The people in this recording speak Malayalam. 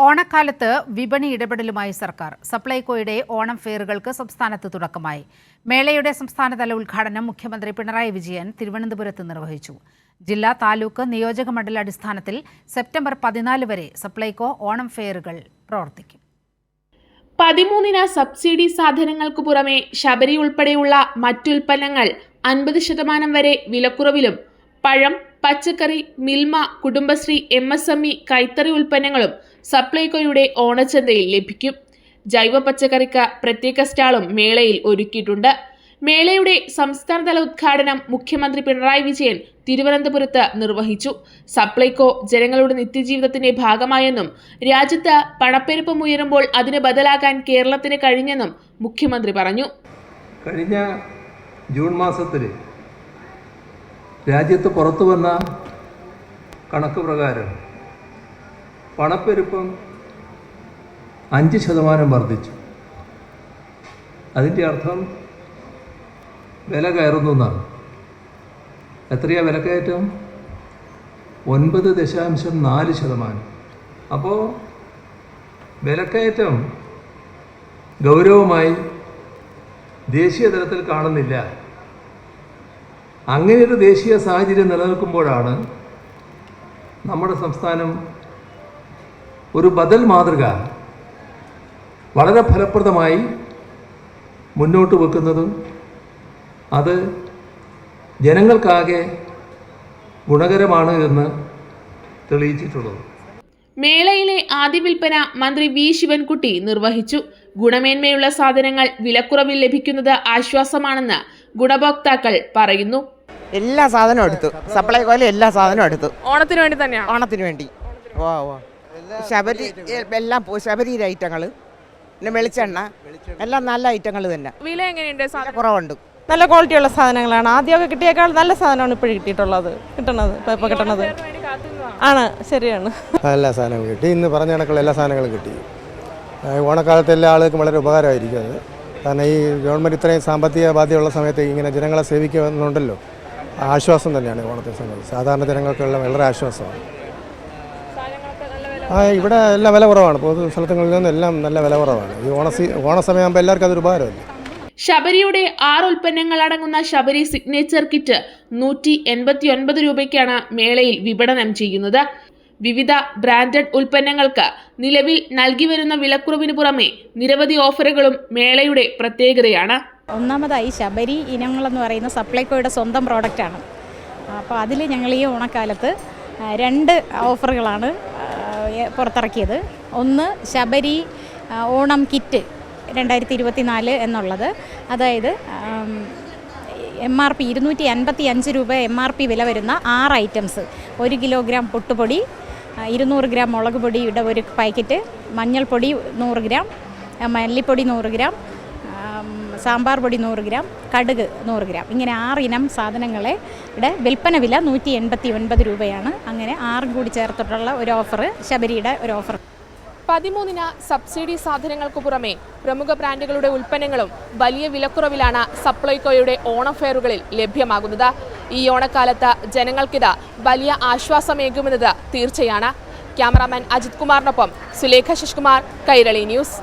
ഓണക്കാലത്ത് വിപണി ഇടപെടലുമായി സർക്കാർ. സപ്ലൈകോയുടെ ഓണം ഫെയറുകൾക്ക് സംസ്ഥാനത്ത് തുടക്കമായി. മേളയുടെ സംസ്ഥാനതല ഉദ്ഘാടനം മുഖ്യമന്ത്രി പിണറായി വിജയൻ തിരുവനന്തപുരത്ത് നിർവഹിച്ചു. ജില്ലാ, താലൂക്ക്, നിയോജക മണ്ഡല അടിസ്ഥാനത്തിൽ സെപ്റ്റംബർ 14 വരെ സപ്ലൈകോ ഓണം ഫെയറുകൾ പ്രവർത്തിക്കും. 13 സബ്സിഡി സാധനങ്ങൾക്ക് പുറമെ ശബരി ഉൾപ്പെടെയുള്ള മറ്റുൽപ്പന്നങ്ങൾ 50% വരെ വിലക്കുറവിലും പഴം, പച്ചക്കറി, മിൽമ, കുടുംബശ്രീ, MSME, കൈത്തറി ഉൽപ്പന്നങ്ങളും സപ്ലൈകോയുടെ ഓണച്ചന്തയിൽ ലഭിക്കും. ജൈവ പച്ചക്കറിക്ക് പ്രത്യേക സ്റ്റാളും മേളയിൽ ഒരുക്കിയിട്ടുണ്ട്. മേളയുടെ സംസ്ഥാനതല ഉദ്ഘാടനം മുഖ്യമന്ത്രി പിണറായി വിജയൻ തിരുവനന്തപുരത്ത് നിർവഹിച്ചു. സപ്ലൈകോ ജനങ്ങളുടെ നിത്യജീവിതത്തിന്റെ ഭാഗമായെന്നും രാജ്യത്ത് പണപ്പെരുപ്പം ഉയരുമ്പോൾ അതിന് ബദലാകാൻ കേരളത്തിന് കഴിഞ്ഞെന്നും മുഖ്യമന്ത്രി പറഞ്ഞു. കഴിഞ്ഞ ജൂൺ മാസത്തിൽ രാജ്യത്ത് പുറത്തു വന്ന കണക്ക് പ്രകാരം പണപ്പെരുപ്പം 5% വർദ്ധിച്ചു. അതിൻ്റെ അർത്ഥം വില കയറുന്നു എന്നാണ്. എത്രയാ വില കയറ്റം? 9.4%. അപ്പോൾ വിലക്കയറ്റം ഗൗരവമായി ദേശീയ തലത്തിൽ കാണുന്നില്ല. അങ്ങനെയൊരു ദേശീയ സാഹചര്യം നിലനിൽക്കുമ്പോഴാണ് നമ്മുടെ സംസ്ഥാനം ഒരു ബദൽ മാതൃക വളരെ ഫലപ്രദമായി മുന്നോട്ട് വെക്കുന്നതും അത് ജനങ്ങൾക്കാകെ ഗുണകരമാണ് എന്ന് തെളിയിച്ചിട്ടുള്ളത്. മേളയിലെ ആദ്യ വിൽപ്പന മന്ത്രി വി ശിവൻകുട്ടി നിർവഹിച്ചു. ഗുണമേന്മയുള്ള സാധനങ്ങൾ വിലക്കുറവിൽ ലഭിക്കുന്നത് ആശ്വാസമാണെന്ന് ഗുണഭോക്താക്കൾ പറയുന്നു. എല്ലാ സാധനവും എടുത്തു. സപ്ലൈകോയിലെ എല്ലാ സാധനവും എടുത്തു. ഓണത്തിന് വേണ്ടി തന്നെയാണ്. ഓണത്തിന് വേണ്ടി ശബരി എല്ലാം ശബരിയുടെ ഐറ്റങ്ങൾ, പിന്നെ വെളിച്ചെണ്ണ എല്ലാം നല്ല ഐറ്റങ്ങൾ തന്നെ. വില എങ്ങനെയുണ്ട്? കുറവുണ്ട്. നല്ല ക്വാളിറ്റിയുള്ള സാധനങ്ങളാണ്. ആദ്യമൊക്കെ കിട്ടിയേക്കാൾ നല്ല സാധനമാണ് ഇപ്പോഴും കിട്ടിയിട്ടുള്ളത്. ഇപ്പോൾ കിട്ടുന്നത് ആണ്. ശരിയാണ്. എല്ലാ സാധനങ്ങളും കിട്ടി. ഇന്ന് പറഞ്ഞ കണക്കുള്ള എല്ലാ സാധനങ്ങളും കിട്ടി. ഓണക്കാലത്ത് എല്ലാ ആളുകൾക്കും വളരെ ഉപകാരമായിരിക്കും അത്. കാരണം ഈ ഗവൺമെൻറ് ഇത്രയും സാമ്പത്തിക ബാധ്യതയുള്ള സമയത്ത് ഇങ്ങനെ ജനങ്ങളെ സേവിക്കുന്നുണ്ടല്ലോ, ആശ്വാസം തന്നെയാണ് ഓണത്തെ സംബന്ധിച്ച്. സാധാരണ ജനങ്ങൾക്കുള്ള വളരെ ആശ്വാസമാണ്. ഇവിടെ എല്ലാം വില കുറവാണ്. പൊതു സ്ഥലങ്ങളിൽ നിന്നും എല്ലാം നല്ല വില കുറവാണ്. ഈ ഓണസമയമാകുമ്പോൾ എല്ലാവർക്കും അതൊരു ഉപകാരമല്ലേ. ശബരിയുടെ 6 ഉൽപ്പന്നങ്ങൾ അടങ്ങുന്ന ശബരി സിഗ്നേച്ചർ കിറ്റ് 189 രൂപയ്ക്കാണ് മേളയിൽ വിപണനം ചെയ്യുന്നത്. വിവിധ ബ്രാൻഡഡ് ഉൽപ്പന്നങ്ങൾക്ക് നിലവിൽ നൽകി വരുന്ന വിലക്കുറവിന് പുറമെ നിരവധി ഓഫറുകളും മേളയുടെ പ്രത്യേകതയാണ്. ഒന്നാമതായി ശബരി ഇനങ്ങളെന്ന് പറയുന്ന സപ്ലൈകോയുടെ സ്വന്തം പ്രോഡക്റ്റാണ്. അപ്പോൾ അതിൽ ഞങ്ങൾ ഈ ഓണക്കാലത്ത് 2 ഓഫറുകളാണ് പുറത്തിറക്കിയത്. ഒന്ന് ശബരി ഓണം കിറ്റ് 2024 എന്നുള്ളത്, അതായത് MRP 255 രൂപ MRP വില വരുന്ന 6 ഐറ്റംസ്, 1 കിലോഗ്രാം പൊട്ടുപൊടി, 200 ഗ്രാം മുളക് പൊടിയുടെ ഒരു പാക്കറ്റ്, മഞ്ഞൾപ്പൊടി 100 ഗ്രാം, മല്ലിപ്പൊടി 100 ഗ്രാം, സാമ്പാർ പൊടി 100 ഗ്രാം, കടുക് 100 ഗ്രാം, ഇങ്ങനെ 6 ഇനം സാധനങ്ങളുടെ വിൽപ്പന വില 189 രൂപയാണ്. അങ്ങനെ 6 കൂടി ചേർത്തിട്ടുള്ള ഒരു ഓഫർ, ശബരിയുടെ ഒരു ഓഫർ. 13 സബ്സിഡി സാധനങ്ങൾക്ക് പുറമെ പ്രമുഖ ബ്രാൻഡുകളുടെ ഉൽപ്പന്നങ്ങളും വലിയ വിലക്കുറവിലാണ് സപ്ലൈകോയുടെ ഓണം ഫെയറുകളിൽ ലഭ്യമാകുന്നത്. ഈ ഓണക്കാലത്ത് ജനങ്ങൾക്കിത് വലിയ ആശ്വാസമേകുമെന്നത് തീർച്ചയാണ്. ക്യാമറാമാൻ അജിത് കുമാറിനൊപ്പം സുലേഖ ശശികുമാർ, കൈരളി ന്യൂസ്.